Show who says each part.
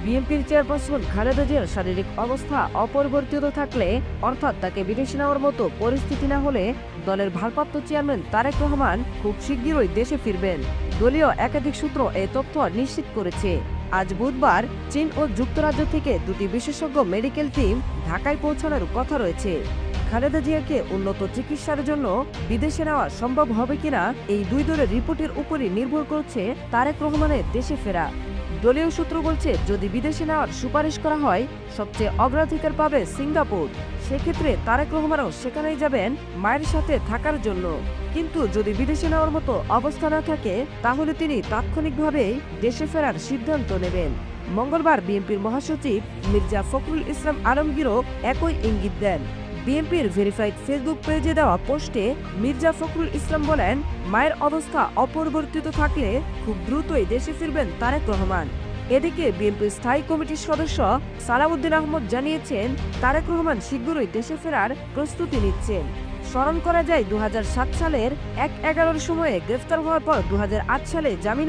Speaker 1: বিএনপির চেয়ারপারসন খালেদা জিয়ার শারীরিক অবস্থা অপরিবর্তিত থাকলে, অর্থাৎ তাকে বিদেশে নেওয়ার মতো পরিস্থিতি না হলে দলের ভারপ্রাপ্ত চেয়ারম্যান তারেক রহমান খুব শিগগিরই দেশে ফিরবেন। দলীয় একাধিক সূত্র এই তথ্য নিশ্চিত করেছে। আজ বুধবার চীন ও যুক্তরাজ্য থেকে দুটি বিশেষজ্ঞ মেডিকেল টিম ঢাকায় পৌঁছানোর কথা রয়েছে। খালেদা জিয়াকে উন্নত চিকিৎসার জন্য বিদেশে নেওয়া সম্ভব হবে কিনা এই দুই দলের রিপোর্টের উপরই নির্ভর করছে তারেক রহমানের দেশে ফেরা। দলীয় সূত্র বলছে, যদি বিদেশে নেওয়ার সুপারিশ করা হয় সবচেয়ে অগ্রাধিকার পাবে সিঙ্গাপুর। সেক্ষেত্রে তারেক রহমানও সেখানেই যাবেন মায়ের সাথে থাকার জন্য। কিন্তু যদি বিদেশে নেওয়ার মতো অবস্থা না থাকে তাহলে তিনি তাৎক্ষণিকভাবেই দেশে ফেরার সিদ্ধান্ত নেবেন। মঙ্গলবার বিএনপির মহাসচিব মির্জা ফখরুল ইসলাম আলমগীরও একই ইঙ্গিত দেন। বিএনপির ভেরিফাইড ফেসবুক পেজে দেওয়া পোস্টে মির্জা ফখরুল ইসলাম বলেন, মায়ের অবস্থা অপরিবর্তিত থাকলে খুব দ্রুতই দেশে ফিরবেন তারেক রহমান। এদিকে বিএনপির স্থায়ী কমিটির সদস্য সালাউদ্দিন আহমদ জানিয়েছেন, তারেক রহমান শীঘ্রই দেশে ফেরার প্রস্তুতি নিচ্ছেন। স্মরণ করা যায় 2007 সালের 1/11 সময়ে গ্রেফতার হওয়ার পর 2008 সালে জামিন